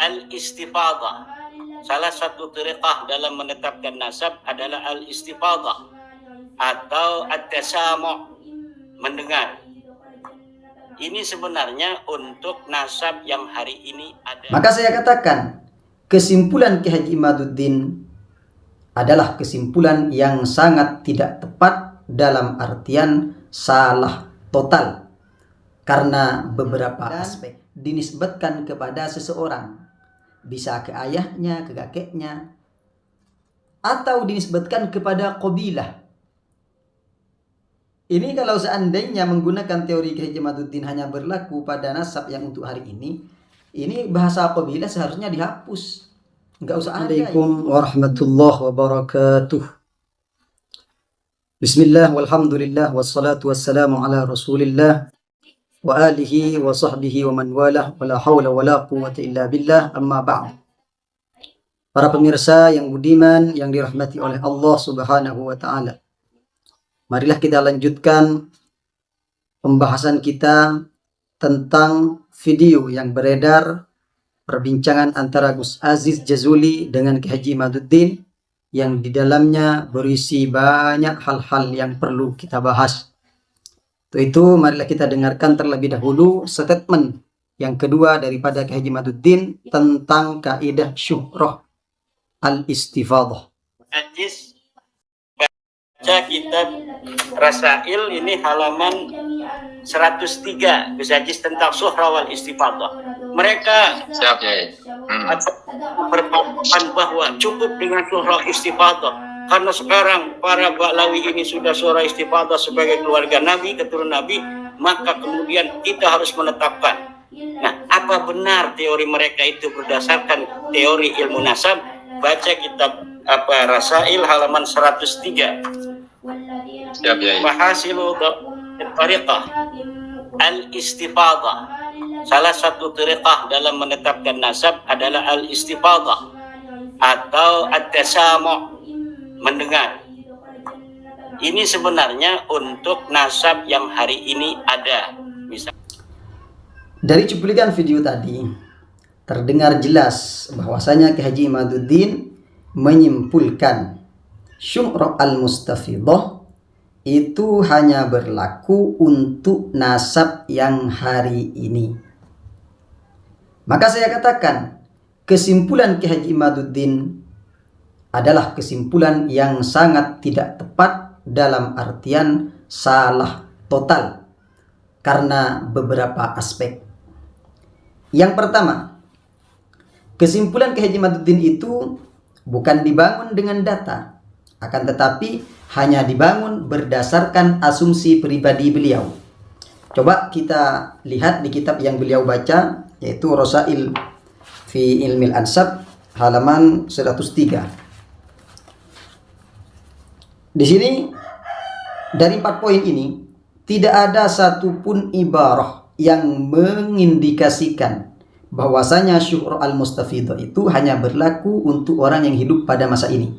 al-istifadah. Salah satu tariqah dalam menetapkan nasab adalah al-istifadah atau at-tasamu', mendengar. Ini sebenarnya untuk nasab yang hari ini ada. Maka saya katakan, kesimpulan Ki Haji Imaduddin adalah kesimpulan yang sangat tidak tepat dalam artian salah total. Karena beberapa aspek dinisbatkan kepada seseorang. Bisa ke ayahnya, ke kakeknya, atau dinisbatkan kepada qabilah. Ini kalau seandainya menggunakan teori Ki Haji Imaduddin hanya berlaku pada nasab yang untuk hari ini bahasa qabilah seharusnya dihapus. Enggak usah ada. Assalamualaikum warahmatullahi wabarakatuh. Bismillah walhamdulillah wassalatu wassalamu ala rasulillah wa alihi wa sahbihi wa man walah wa la hawla wa la quwwata illa billah, amma ba'd. Para pemirsa yang budiman yang dirahmati oleh Allah Subhanahu wa taala. Marilah kita lanjutkan pembahasan kita tentang video yang beredar, perbincangan antara Gus Aziz Jazuli dengan Ki Haji Imaduddin yang di dalamnya berisi banyak hal-hal yang perlu kita bahas. Untuk itu marilah kita dengarkan terlebih dahulu statement yang kedua daripada Ki Haji Imaduddin tentang kaidah syuhrah al-istifadah. Aziz baca kitab Rasail ini halaman 103, Gus Aziz tentang syuhrah wal istifadah. Mereka siap ya. Berpaparan bahwa cukup dengan syuhrah istifadah, karena sekarang para Ba'lawi ini sudah syuhrah istifadah sebagai keluarga Nabi, keturunan Nabi, maka kemudian kita harus menetapkan. Nah, apa benar teori mereka itu berdasarkan teori ilmu nasab? Baca kitab Rasail halaman 103. Siap ya. Mahasilu tariqah al-istifadah. Salah satu tariqah dalam menetapkan nasab adalah al-istifadah atau at-tasamu', mendengar. Ini sebenarnya untuk nasab yang hari ini ada. Dari cuplikan video tadi terdengar jelas bahwasanya Ki Haji Imaduddin menyimpulkan syuhrah al-mustafidah itu hanya berlaku untuk nasab yang hari ini. Maka saya katakan, kesimpulan Ki Haji Imaduddin adalah kesimpulan yang sangat tidak tepat dalam artian salah total karena beberapa aspek. Yang pertama, kesimpulan Ki Haji Imaduddin itu bukan dibangun dengan data, akan tetapi hanya dibangun berdasarkan asumsi pribadi beliau. Coba kita lihat di kitab yang beliau baca, yaitu Rasail fi Ilmil Ansab halaman 103. Di sini dari 4 poin ini tidak ada satupun ibarah yang mengindikasikan bahwasanya syuhrah al-mustafidah itu hanya berlaku untuk orang yang hidup pada masa ini.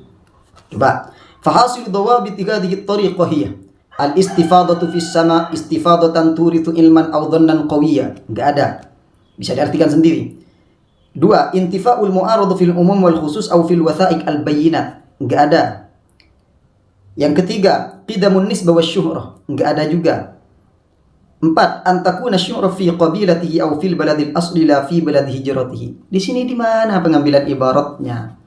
Coba, fahasil dawabit hadhihi at-tariqah hiya al-istifadatu fis sama istifadatan turithu ilman aw dhannan qawiyya. Enggak ada. Bisa diartikan sendiri. 2, intifa'ul mu'aradu fil umum wal khusus aw fil watha'iq al-bayyinat. Enggak ada. Yang ketiga, qidamun nisbah wasyuhrah. Enggak ada juga. 4, antakuna syuhrah fi qabilatihi aw fil baladil asli la fi balad hijratihi. Di sini di mana pengambilan ibaratnya?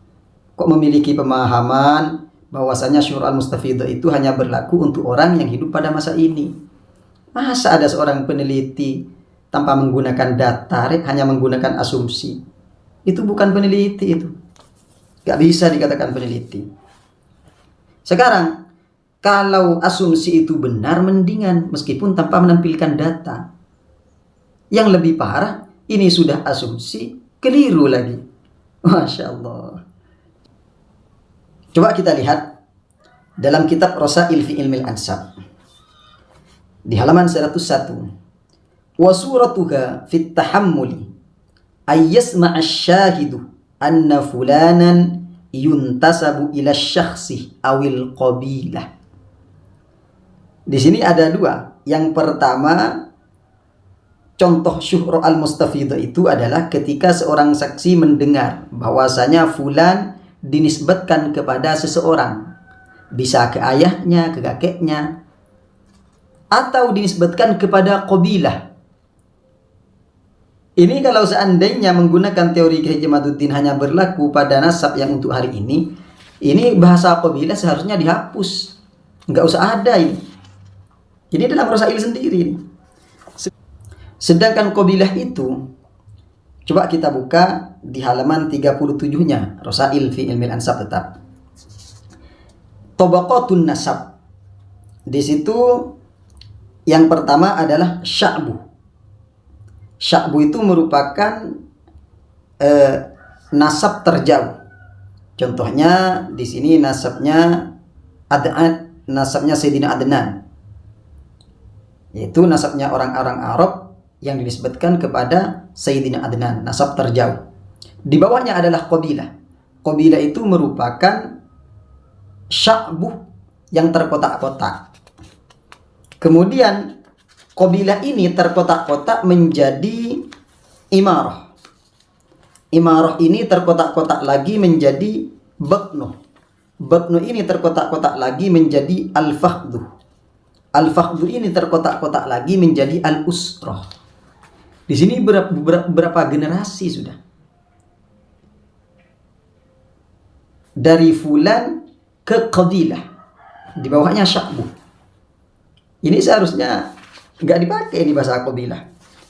Kok memiliki pemahaman bahwasanya syuhrah al-mustafidah itu hanya berlaku untuk orang yang hidup pada masa ini? Masa ada seorang peneliti tanpa menggunakan data, hanya menggunakan asumsi? Itu bukan peneliti itu. Gak bisa dikatakan peneliti. Sekarang, kalau asumsi itu benar, mendingan meskipun tanpa menampilkan data. Yang lebih parah, ini sudah asumsi, keliru lagi. Masya Allah. Coba kita lihat dalam kitab Rasail fi Ilmil Ansab. Di halaman 101. Wa suratuha fit tahammuli ay yasma'a asy-syahidu anna fulanan yuntasabu ila syakhsi awil qabilah. Di sini ada 2. Yang pertama, contoh syuhro al-mustafidah itu adalah ketika seorang saksi mendengar bahwasanya fulan dinisbatkan kepada seseorang, bisa ke ayahnya, ke kakeknya, atau dinisbatkan kepada qabilah. Ini kalau seandainya menggunakan teori Kiai Jamaluddin hanya berlaku pada nasab yang untuk hari ini bahasa qabilah seharusnya dihapus, nggak usah ada ini. Jadi dalam Rasail sendiri ini. Sedangkan qabilah itu, coba kita buka di halaman 37-nya Rasail fi Ilmil Ansab tetap. Tabaqatun nasab. Di situ yang pertama adalah sya'bu. Sya'bu itu merupakan nasab terjauh. Contohnya di sini nasabnya Sayyidina Adnan. Yaitu nasabnya orang-orang Arab yang dinisbatkan kepada Sayyidina Adnan, nasab terjauh. Di bawahnya adalah qabilah. Qabilah itu merupakan sya'bu yang terkotak-kotak. Kemudian qabilah ini terkotak-kotak menjadi imarah. Imarah ini terkotak-kotak lagi menjadi baknuh. Baknuh ini terkotak-kotak lagi menjadi al-fakhduh. Al-fakhduh ini terkotak-kotak lagi menjadi al-usrah. Di sini berapa generasi sudah? Dari fulan ke qabilah. Di bawahnya sya'bu. Ini seharusnya nggak dipakai di bahasa qabilah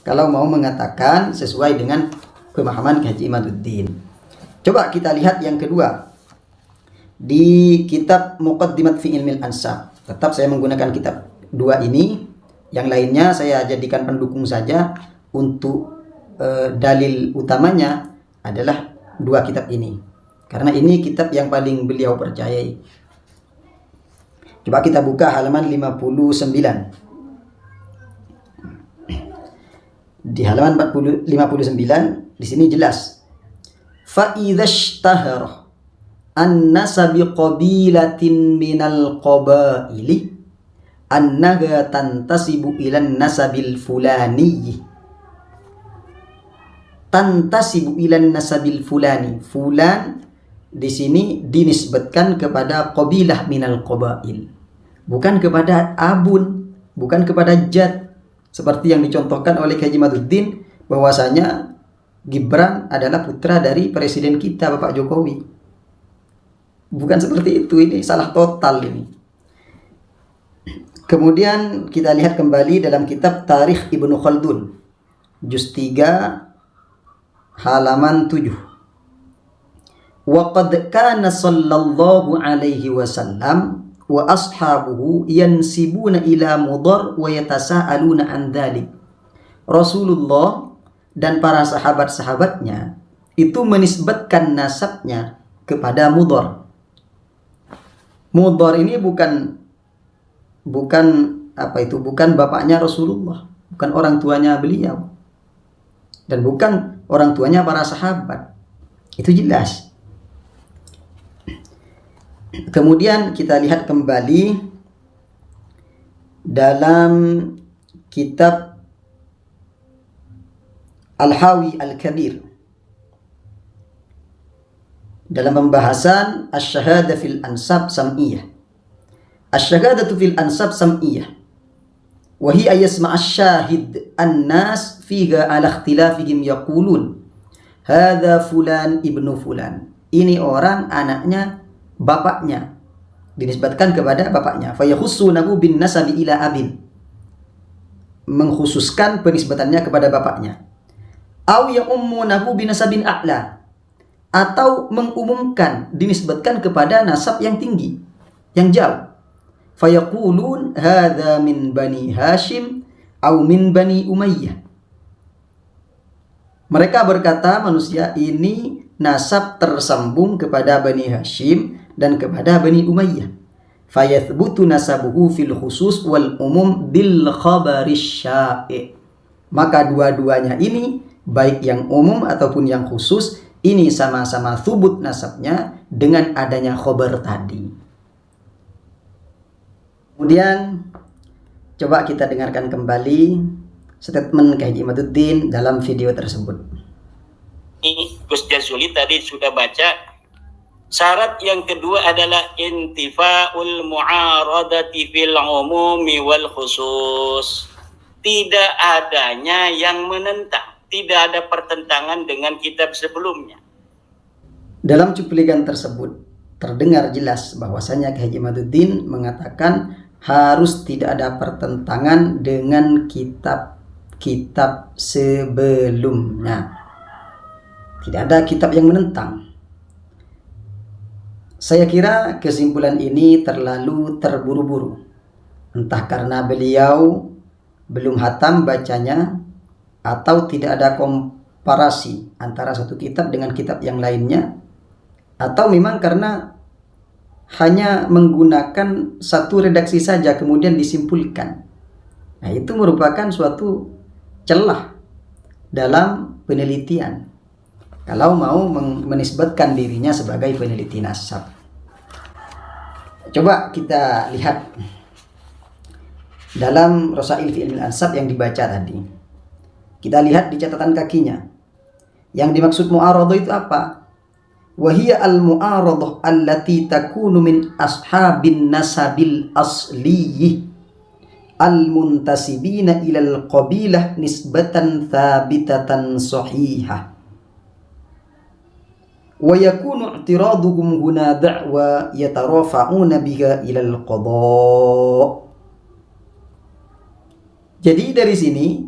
kalau mau mengatakan sesuai dengan pemahaman Haji Imaduddin. Coba kita lihat yang kedua di kitab Muqaddimat fi Ilmil Ansab. Tetap saya menggunakan kitab dua ini, yang lainnya saya jadikan pendukung saja. Untuk dalil utamanya adalah dua kitab ini, karena ini kitab yang paling beliau percayai. Coba kita buka halaman 59. Di halaman 59 di sini jelas. Fa idzashtahara an-nasabi qabilatin minal qabaili annaha tantasibu ilan nasabil fulani. Tantasibu ilan nasabil fulani. Fulan di sini dinisbatkan kepada qabilah minal qabail, bukan kepada abun, bukan kepada jad, seperti yang dicontohkan oleh Haji Imaduddin bahwasanya Gibran adalah putra dari presiden kita Bapak Jokowi. Bukan seperti itu, ini salah total ini. Kemudian kita lihat kembali dalam kitab Tarikh Ibnu Khaldun juz 3 halaman 7. Wa qad kana sallallahu alaihi wasallam wa ashabuhu yansibuna ila Mudar wa yatasaaluna an dzalik. Rasulullah dan para sahabat-sahabatnya itu menisbatkan nasabnya kepada Mudar. Mudar ini bukan bapaknya Rasulullah, bukan orang tuanya beliau, dan bukan orang tuanya para sahabat. Itu jelas. Kemudian kita lihat kembali dalam kitab Al-Hawi Al-Kabir dalam pembahasan asy-syahadah fil ansab sam'iyah. Asy-syahadatu fil ansab sam'iyah wa hiya yasma' asy-syahid an-nas fiha ala ikhtilafihim yaqulun hadza fulan ibnu fulan. Ini orang anaknya bapaknya, dinisbatkan kepada bapaknya. Fa yakhussunahu bin nasabi ila abin, mengkhususkan penisbatannya kepada bapaknya. Aw ya'ummunahu bin nasabin a'la, atau mengumumkan dinisbatkan kepada nasab yang tinggi, yang jauh. Fa yaqulun hadza min bani Hashim aw min bani Umayyah. Mereka berkata manusia ini nasab tersambung kepada Bani Hashim dan kepada Bani Umayyah. Fayathbutu nasabuhu fil khusus wal umum bil khabaris sya'i. Maka dua-duanya ini, baik yang umum ataupun yang khusus, ini sama-sama thubut nasabnya dengan adanya khabar tadi. Kemudian coba kita dengarkan kembali statement Kiai Haji Imaduddin dalam video tersebut. Gus Jazuli tadi sudah baca. Syarat yang kedua adalah intifaul mu'aradati fil umumi wal khusus. Tidak adanya yang menentang, tidak ada pertentangan dengan kitab sebelumnya. Dalam cuplikan tersebut terdengar jelas bahwasanya Kiai Haji Imaduddin mengatakan harus tidak ada pertentangan dengan kitab-kitab sebelumnya. Tidak ada kitab yang menentang. Saya kira kesimpulan ini terlalu terburu-buru. Entah karena beliau belum hatam bacanya atau tidak ada komparasi antara satu kitab dengan kitab yang lainnya, atau memang karena hanya menggunakan satu redaksi saja kemudian disimpulkan. Nah, itu merupakan suatu celah dalam penelitian kalau mau menisbatkan dirinya sebagai peneliti nasab. Coba kita lihat dalam Rasail fi Ilmil Ansab yang dibaca tadi. Kita lihat di catatan kakinya. Yang dimaksud mu'aradah itu apa? Wahia al-mu'aradah allati takunu min ashabin nasabil asliyi al-muntasibina ilal qabilah nisbatan thabitatan sahihah. Wa yakunu i'tiraduhum huna da'wa yatarafa'una biha ilal qada'. Jadi dari sini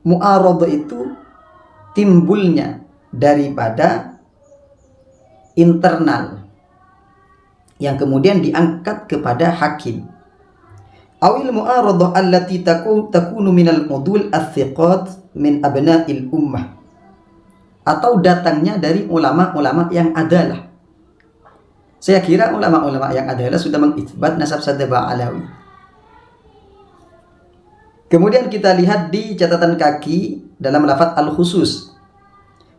mu'aradah itu timbulnya daripada internal yang kemudian diangkat kepada hakim. Awil mu'aradah allati takunu minal udul athiqat min abna'il ummah, atau datangnya dari ulama-ulama yang adalah. Saya kira ulama-ulama yang adalah sudah mengitsbat nasab Sadaba Alawi. Kemudian kita lihat di catatan kaki dalam lafaz al-khusus.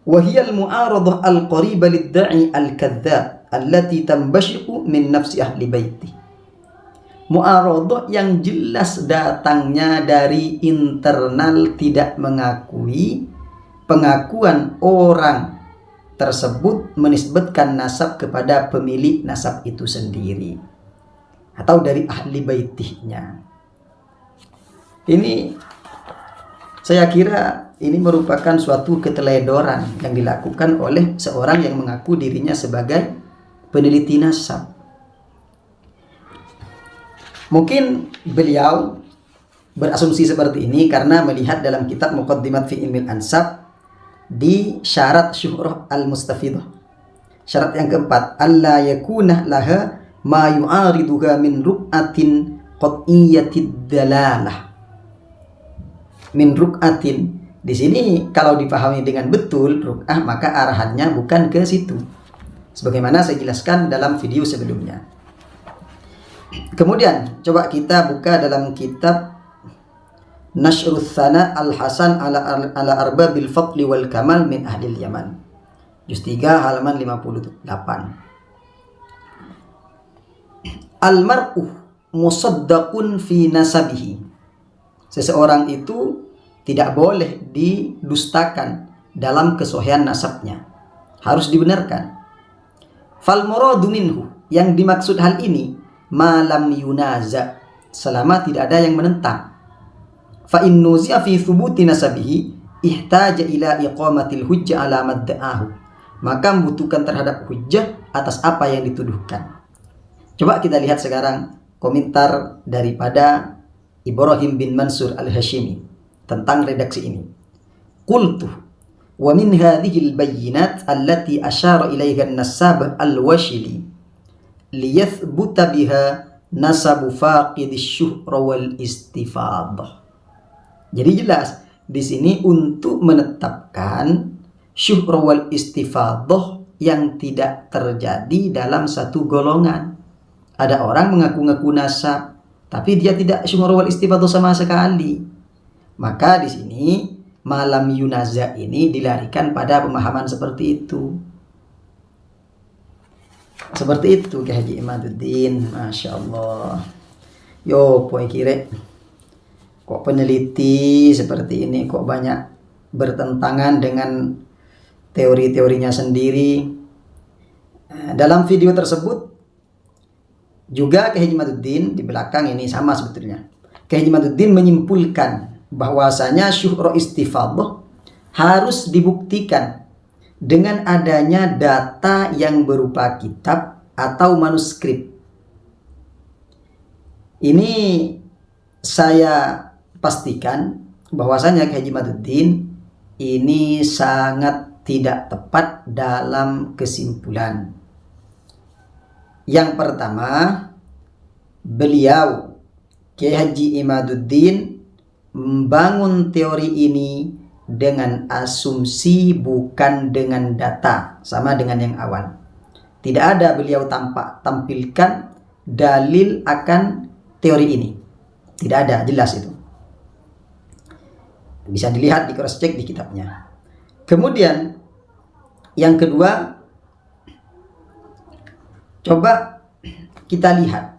Wahiyal mu'aradah al-qariba lid-da'i al-kadzdzab allati tambashiqu min nafsi ahli baiti. Mu'aradah yang jelas datangnya dari internal, tidak mengakui pengakuan orang tersebut menisbatkan nasab kepada pemilik nasab itu sendiri atau dari ahli baitihnya. Ini saya kira ini merupakan suatu keteledoran yang dilakukan oleh seorang yang mengaku dirinya sebagai peneliti nasab. Mungkin beliau berasumsi seperti ini karena melihat dalam kitab Muqaddimat fi Ilmil Ansab di syarat syuhrah al-mustafidah. Syarat yang keempat, alla yakuna laha ma yu'ariduha min ru'atin qat'iyyatid dalalah. Min ru'atin. Di sini kalau dipahami dengan betul ru'ah, maka arahannya bukan ke situ. Sebagaimana saya jelaskan dalam video sebelumnya. Kemudian coba kita buka dalam kitab Nashrul Thana Al-Hasan ala Arbabil Fadli wal Kamal min Ahlil Yaman, juz 3 halaman 58. Al-mar'u musaddaqun fi nasabihi. Seseorang itu tidak boleh didustakan dalam kesohihan nasabnya, harus dibenarkan. Fal muradu minhu, yang dimaksud hal ini malam yunaza, selama tidak ada yang menentang. Fa in nuzi'a fi thubuti nasabihi ihtaja ila iqamatil hujjah ala madda'ahu, maka membutuhkan terhadap hujjah atas apa yang dituduhkan. Coba kita lihat sekarang komentar daripada Ibrahim bin Mansur Al-Hashimi tentang redaksi ini. Qultu wa min hadhihi al-bayyinat allati asyara ilayha an-nassab al-washili liyathbuta biha nasabu faqid asy-syuhra wal istifadah. Jadi jelas di sini untuk menetapkan syuhra wal istifadah yang tidak terjadi dalam satu golongan. Ada orang mengaku-ngaku nasab tapi dia tidak syuhra wal istifadah sama sekali. Maka di sini malam yunaza ini dilarikan pada pemahaman seperti itu. Seperti itu Kiai Haji Imaduddin, Masya Allah. Yo poe kire kok peneliti seperti ini kok banyak bertentangan dengan teori-teorinya sendiri. Dalam video tersebut juga Kiai Haji Imaduddin di belakang ini sama sebetulnya. Kiai Haji Imaduddin menyimpulkan bahwasanya syuhra istifadhah harus dibuktikan dengan adanya data yang berupa kitab atau manuskrip. Ini saya pastikan bahwasanya Kiai Haji Imaduddin ini sangat tidak tepat dalam kesimpulan. Yang pertama, beliau Kiai Haji Imaduddin membangun teori ini dengan asumsi bukan dengan data, sama dengan yang awal. Tidak ada beliau tampilkan dalil akan teori ini. Tidak ada, jelas itu. Bisa dilihat di cross check di kitabnya. Kemudian yang kedua, coba kita lihat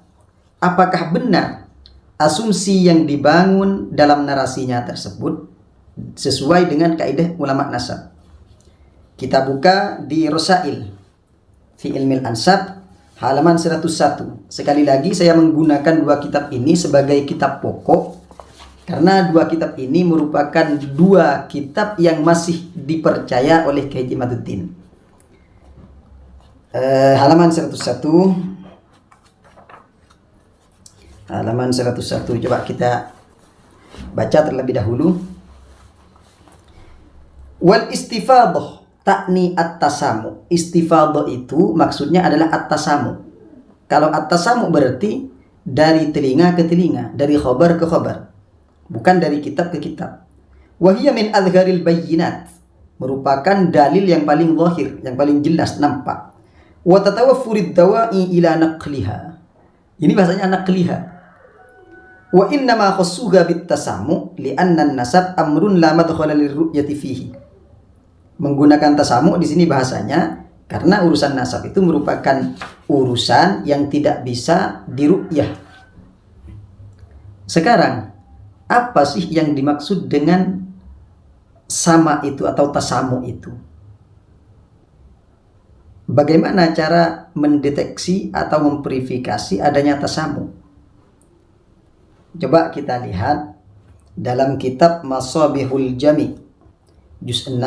apakah benar asumsi yang dibangun dalam narasinya tersebut sesuai dengan kaidah ulama nasab. Kita buka di Rosail fi Ilmil Ansab halaman 101. Sekali lagi saya menggunakan dua kitab ini sebagai kitab pokok karena dua kitab ini merupakan dua kitab yang masih dipercaya oleh Kiai Haji Imaduddin. Halaman 101. Halaman 101 coba kita baca terlebih dahulu. Wal istifadhah takni at-tasamu. Istifadhah itu maksudnya adalah at-tasamu. Kalau at-tasamu berarti dari telinga ke telinga, dari khabar ke khabar, bukan dari kitab ke kitab. Wahiyya min adharil bayyinat, merupakan dalil yang paling zahir, yang paling jelas nampak. Wa tatawaffurid dawa'i ila naqliha. Ini bahasanya naqliha. Wa inna ma khassuha bit tasamu li'anna an-nasab amrun la madkhala lirru'yati fihi. Menggunakan tasamu di sini bahasanya karena urusan nasab itu merupakan urusan yang tidak bisa diru'yah. Sekarang, apa sih yang dimaksud dengan sama itu atau tasamu itu? Bagaimana cara mendeteksi atau memverifikasi adanya tasamu? Coba kita lihat dalam kitab Masabihul Jami juz 6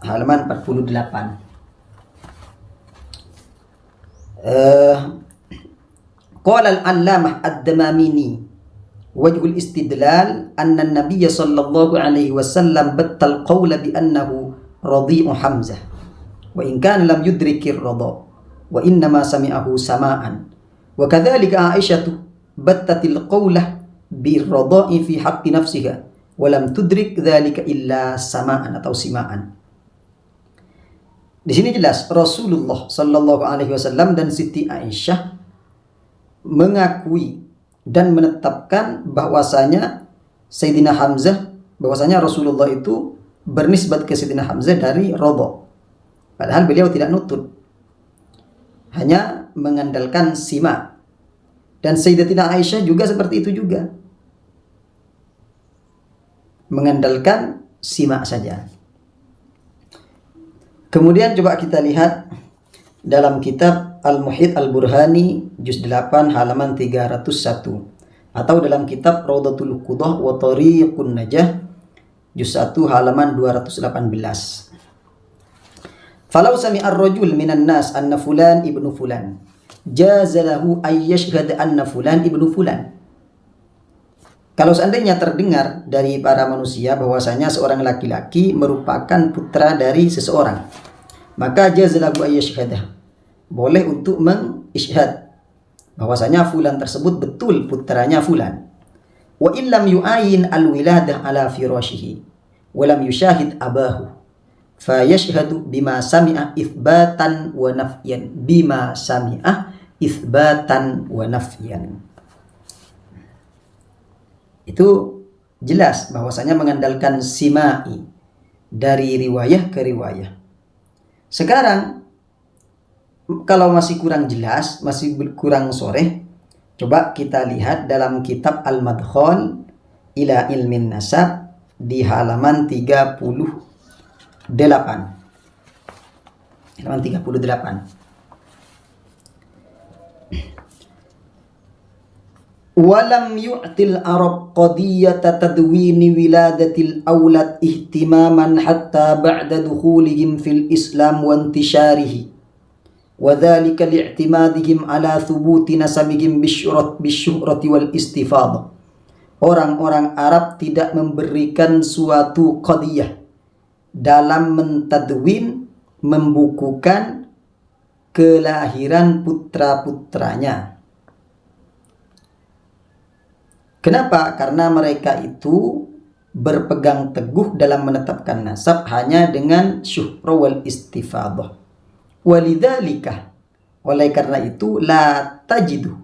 halaman 48. Qala al-allamah ad-damamini wajhul istidlal anna an-nabiy sallallahu alaihi wasallam battal qawla bi annahu radhi'u Hamzah wa in kana lam yudrikir radha wa innama sami'ahu sama'an wa kadzalika Aisyah battatil qawla bi radha'i fi haqqi nafsiha wa lam tudrik dzalika illa sama'an atau sima'an. Di sini jelas Rasulullah sallallahu alaihi wasallam dan Siti Aisyah mengakui dan menetapkan bahwasanya Sayyidina Hamzah, bahwasanya Rasulullah itu bernisbat ke Sayyidina Hamzah dari radha. Padahal beliau tidak nutut, hanya mengandalkan sima. Dan Sayyidatina Aisyah juga seperti itu juga, mengandalkan sima saja. Kemudian coba kita lihat dalam kitab Al-Muhit Al-Burhani juz 8 halaman 301 atau dalam kitab Raudatul Qudah wa Tariqun Najah juz 1 halaman 218. Falau sami'ar rajul minan nas anna fulan ibnu fulan jaza lahu ay yashhad anna fulan ibnu fulan. Kalau seandainya terdengar dari para manusia bahwasanya seorang laki-laki merupakan putra dari seseorang, maka jaza lahu ay yashhadah, boleh untuk mengisyhad bahwasanya fulan tersebut betul putranya fulan. Wa illam yu'ayin al-wiladah ala firashihi wa lam yushahid abahu fa yashhadu bima sami'a itsbatan wa nafyan, bima sami'a itsbatan wa nafyan. Itu jelas bahwasanya mengandalkan simai dari riwayah ke riwayah. Sekarang kalau masih kurang jelas, masih kurang soreh, coba kita lihat dalam kitab Al-Madkhal ila ilmin nasab di halaman 38. Halaman 38. Walam yu'til Arab qadiyata tadwini wiladatil aulad ihtimaman hatta ba'da dukhulihim fil Islam wa intisyarihi wa dhalika li'timadihim ala thubuti nasabihim bisyuhrati wal istifadah. Orang-orang Arab tidak memberikan suatu qadiyah dalam mentadwin, membukukan kelahiran putra-putranya. Kenapa? Karena mereka itu berpegang teguh dalam menetapkan nasab hanya dengan syuhra wal istifadah. Walidzalika, oleh karena itu, la tajidu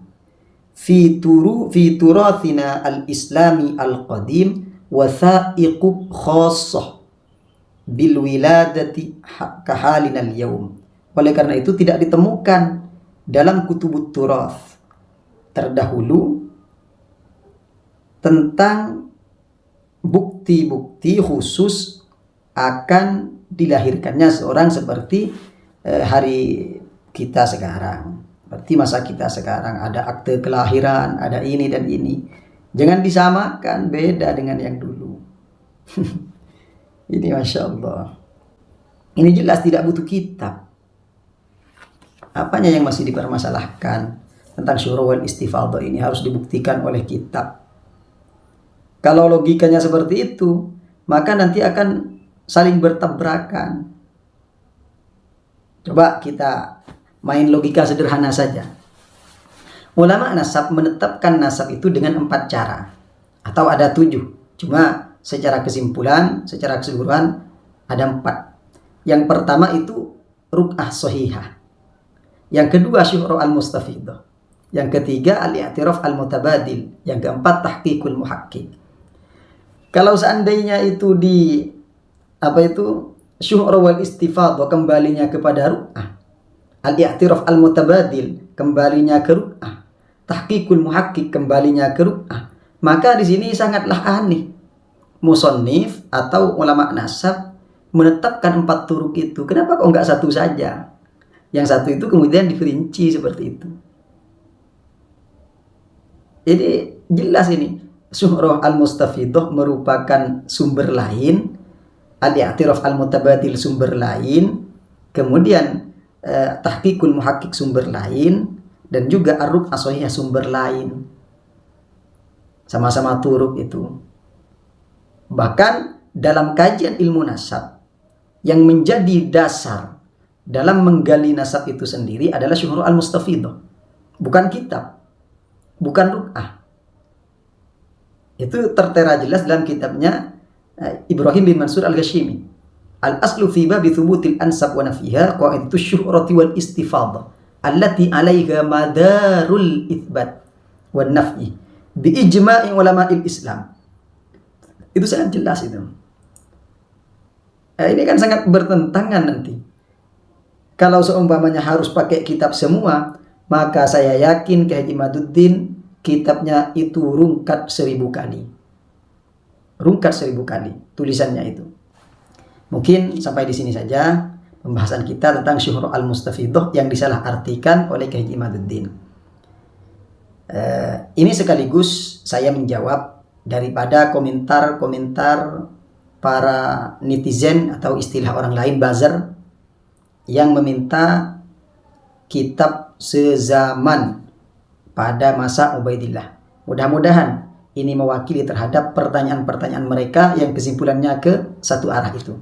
fi turathina al-islami al-qadim wathaiqu khassah bil wiladati kahalina al-yawm. Oleh karena itu tidak ditemukan dalam kutubut turath terdahulu tentang bukti-bukti khusus akan dilahirkannya seorang seperti hari kita sekarang. Berarti masa kita sekarang ada akte kelahiran, ada ini dan ini. Jangan disamakan, beda dengan yang dulu. Ini Masya Allah. Ini jelas tidak butuh kitab. Apanya yang masih dipermasalahkan tentang syuhra wal istifadah ini harus dibuktikan oleh kitab. Kalau logikanya seperti itu, maka nanti akan saling bertabrakan. Coba kita main logika sederhana saja. Ulama nasab menetapkan nasab itu dengan 4 cara. Atau ada 7. Cuma secara kesimpulan, secara keseluruhan ada 4. Yang pertama itu ruk'ah sahihah. Yang kedua syuhra al-mustafidah. Yang ketiga al-i'tiraf al-mutabadil. Yang keempat tahqiqul muhakkik. Kalau seandainya itu syuhra wal istifadah kembalinya kepada ru'ah, al-i'tiraf al-mutabadil kembalinya ke ru'ah, tahqiqul muhakkik kembalinya ke ru'ah, maka di sini sangatlah aneh musannif atau ulama nasab menetapkan 4 turuk itu. Kenapa kok enggak satu saja? Yang satu itu kemudian diperinci seperti itu. Jadi jelas ini syuhra al-mustafidah merupakan sumber lain, al-i'tiraf al-mutabadil sumber lain, kemudian tahqiqul muhakkik sumber lain, dan juga ar-ruq'ah sahihah sumber lain. Sama-sama turuk itu. Bahkan dalam kajian ilmu nasab yang menjadi dasar dalam menggali nasab itu sendiri adalah syuhra al-mustafidah, bukan kitab, bukan ruq'ah. Itu tertera jelas dalam kitabnya Ibrahim bin Mansur al-Ghashimi. Al-aslu fi babi thubutil ansab wa nafiha qa'idatu syuhrati wal istifadah allati 'alaiha madarul itsbat wan naf'i bi ijma'i ulama'il Islam. Itu sangat jelas itu. Ini kan sangat bertentangan nanti. Kalau seumpamanya harus pakai kitab semua, maka saya yakin Kiai Imaduddin kitabnya itu rungkat 1000 kali. Rungkat 1000 kali tulisannya itu. Mungkin sampai di sini saja pembahasan kita tentang syuhra al-mustafidah yang disalahartikan oleh Kiai Imaduddin. Ini sekaligus saya menjawab daripada komentar-komentar para netizen atau istilah orang lain buzzer yang meminta kitab sezaman pada masa Ubaidillah. Mudah-mudahan ini mewakili terhadap pertanyaan-pertanyaan mereka yang kesimpulannya ke satu arah itu.